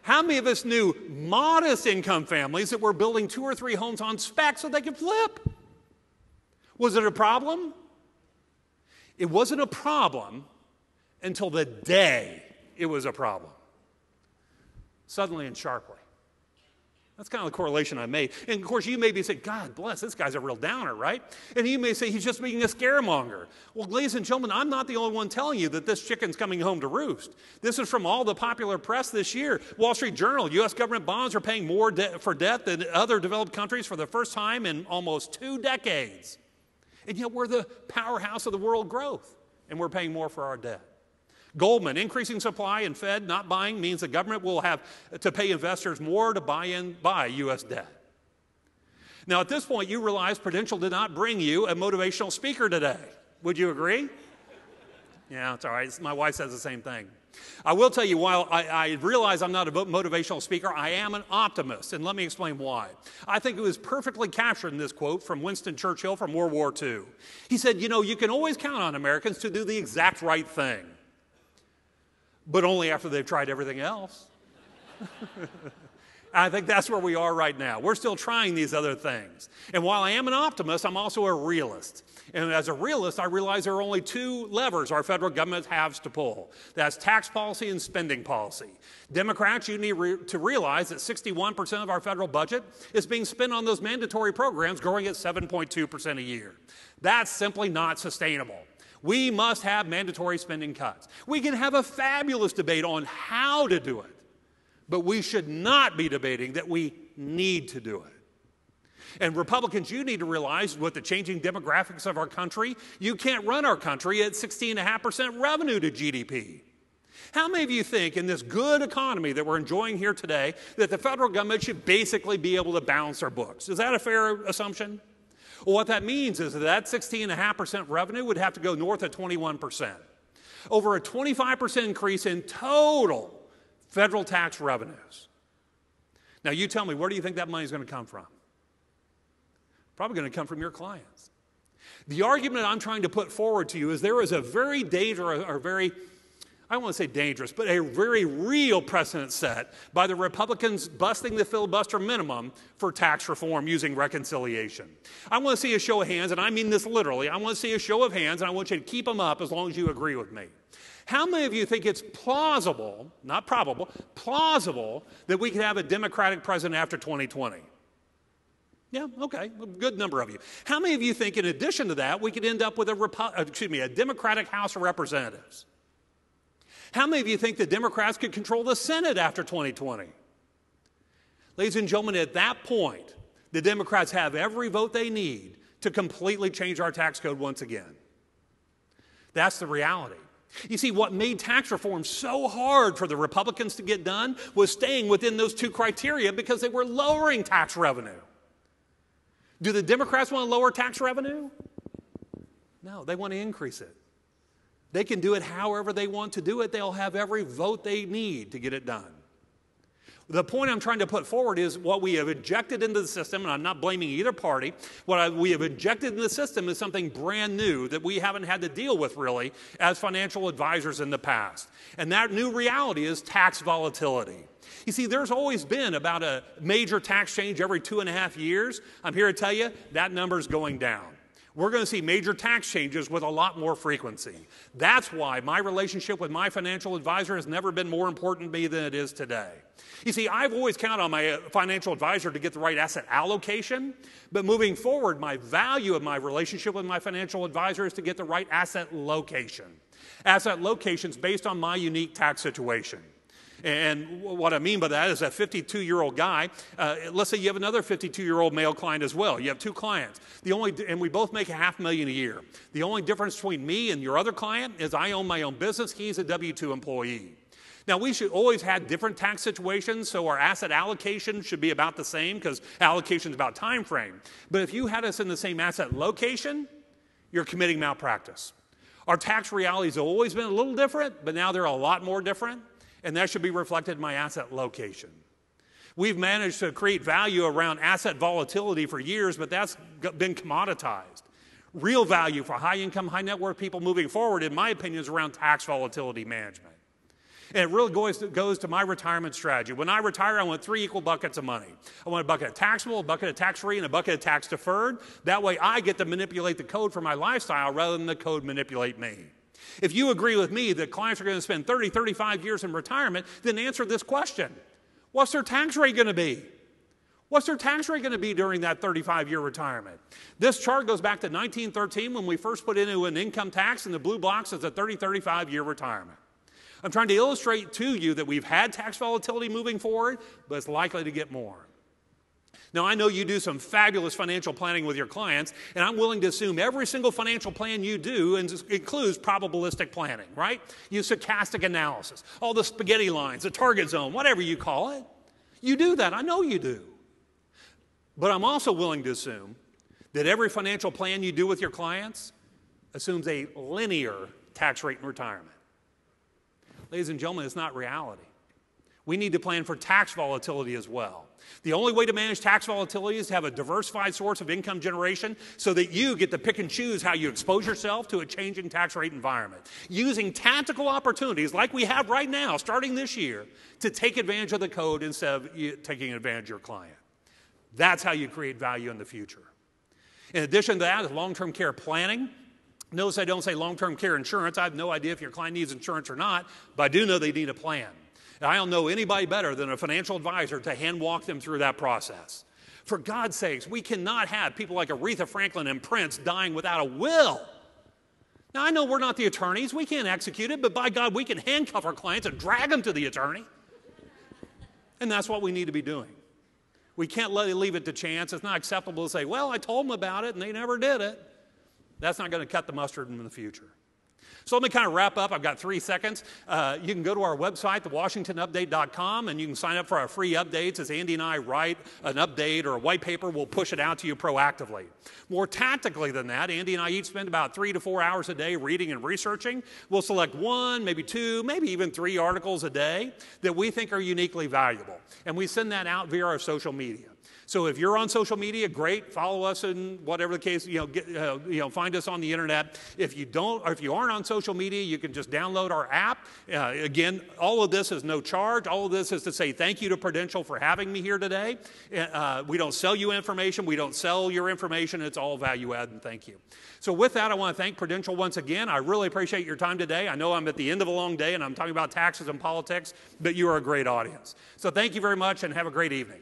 How many of us knew modest income families that were building 2 or 3 homes on spec so they could flip? Was it a problem? It wasn't a problem until the day it was a problem. Suddenly and sharply. That's kind of the correlation I made. And of course, you may be saying, God bless, this guy's a real downer, right? And you may say he's just being a scaremonger. Well, ladies and gentlemen, I'm not the only one telling you that this chicken's coming home to roost. This is from all the popular press this year. Wall Street Journal, U.S. government bonds are paying more for debt than other developed countries for the first time in almost 2 decades. And yet we're the powerhouse of the world growth, and we're paying more for our debt. Goldman, increasing supply and Fed not buying means the government will have to pay investors more to buy U.S. debt. Now, at this point, you realize Prudential did not bring you a motivational speaker today. Would you agree? Yeah, it's all right. My wife says the same thing. I will tell you, while I realize I'm not a motivational speaker, I am an optimist, and let me explain why. I think it was perfectly captured in this quote from Winston Churchill from World War II. He said, you know, you can always count on Americans to do the exact right thing, but only after they've tried everything else. I think that's where we are right now. We're still trying these other things. And while I am an optimist, I'm also a realist. And as a realist, I realize there are only 2 levers our federal government has to pull. That's tax policy and spending policy. Democrats, you need to realize that 61% of our federal budget is being spent on those mandatory programs growing at 7.2% a year. That's simply not sustainable. We must have mandatory spending cuts. We can have a fabulous debate on how to do it, but we should not be debating that we need to do it. And Republicans, you need to realize with the changing demographics of our country, you can't run our country at 16.5% revenue to GDP. How many of you think in this good economy that we're enjoying here today that the federal government should basically be able to balance our books? Is that a fair assumption? Well, what that means is that 16.5% revenue would have to go north of 21%. Over a 25% increase in total federal tax revenues. Now, you tell me, where do you think that money is going to come from? Probably going to come from your clients. The argument I'm trying to put forward to you is there is a very dangerous, or very, I don't want to say dangerous, but a very real precedent set by the Republicans busting the filibuster minimum for tax reform using reconciliation. I want to see a show of hands, and I mean this literally. I want to see a show of hands, and I want you to keep them up as long as you agree with me. How many of you think it's plausible, not probable, plausible that we could have a Democratic president after 2020? Yeah, okay, a good number of you. How many of you think in addition to that we could end up with a Democratic House of Representatives? How many of you think the Democrats could control the Senate after 2020? Ladies and gentlemen, at that point, the Democrats have every vote they need to completely change our tax code once again. That's the reality. You see, what made tax reform so hard for the Republicans to get done was staying within those 2 criteria because they were lowering tax revenue. Do the Democrats want to lower tax revenue? No, they want to increase it. They can do it however they want to do it. They'll have every vote they need to get it done. The point I'm trying to put forward is what we have injected into the system, and I'm not blaming either party, we have injected into the system is something brand new that we haven't had to deal with really as financial advisors in the past. And that new reality is tax volatility. You see, there's always been about a major tax change every 2.5 years. I'm here to tell you that number's going down. We're going to see major tax changes with a lot more frequency. That's why my relationship with my financial advisor has never been more important to me than it is today. You see, I've always counted on my financial advisor to get the right asset allocation, but moving forward, my value of my relationship with my financial advisor is to get the right asset location. Asset locations based on my unique tax situation. And what I mean by that is a 52-year-old guy, let's say you have another 52-year-old male client as well. You have 2 clients. And we both make $500,000 a year. The only difference between me and your other client is I own my own business. He's a W-2 employee. Now, we should always have different tax situations, so our asset allocation should be about the same because allocation is about time frame. But if you had us in the same asset location, you're committing malpractice. Our tax realities have always been a little different, but now they're a lot more different. And that should be reflected in my asset location. We've managed to create value around asset volatility for years, but that's been commoditized. Real value for high-income, high-net-worth people moving forward, in my opinion, is around tax volatility management. And it really goes to my retirement strategy. When I retire, I want 3 equal buckets of money. I want a bucket of taxable, a bucket of tax-free, and a bucket of tax-deferred. That way I get to manipulate the code for my lifestyle rather than the code manipulate me. If you agree with me that clients are going to spend 30, 35 years in retirement, then answer this question. What's their tax rate going to be? What's their tax rate going to be during that 35-year retirement? This chart goes back to 1913 when we first put into an income tax, and the blue box is a 35-year retirement. I'm trying to illustrate to you that we've had tax volatility moving forward, but it's likely to get more. Now, I know you do some fabulous financial planning with your clients, and I'm willing to assume every single financial plan you do includes probabilistic planning, right? Use stochastic analysis, all the spaghetti lines, the target zone, whatever you call it. You do that. I know you do. But I'm also willing to assume that every financial plan you do with your clients assumes a linear tax rate in retirement. Ladies and gentlemen, it's not reality. We need to plan for tax volatility as well. The only way to manage tax volatility is to have a diversified source of income generation so that you get to pick and choose how you expose yourself to a changing tax rate environment. Using tactical opportunities like we have right now, starting this year, to take advantage of the code instead of taking advantage of your client. That's how you create value in the future. In addition to that, is long-term care planning. Notice I don't say long-term care insurance. I have no idea if your client needs insurance or not, but I do know they need a plan. And I don't know anybody better than a financial advisor to hand walk them through that process. For God's sakes, we cannot have people like Aretha Franklin and Prince dying without a will. Now, I know we're not the attorneys. We can't execute it, but by God, we can handcuff our clients and drag them to the attorney. And that's what we need to be doing. We can't leave it to chance. It's not acceptable to say, well, I told them about it and they never did it. That's not going to cut the mustard in the future. So let me kind of wrap up. I've got 3 seconds. You can go to our website, thewashingtonupdate.com, and you can sign up for our free updates. As Andy and I write an update or a white paper, we'll push it out to you proactively. More tactically than that, Andy and I each spend about 3 to 4 hours a day reading and researching. We'll select 1, maybe 2, maybe even 3 articles a day that we think are uniquely valuable. And we send that out via our social media. So if you're on social media, great. Follow us in whatever the case. Find us on the internet. If you don't, or if you aren't on social media, you can just download our app. Again, all of this is no charge. All of this is to say thank you to Prudential for having me here today. We don't sell you information. We don't sell your information. It's all value add, and thank you. So with that, I want to thank Prudential once again. I really appreciate your time today. I know I'm at the end of a long day, and I'm talking about taxes and politics, but you are a great audience. So thank you very much, and have a great evening.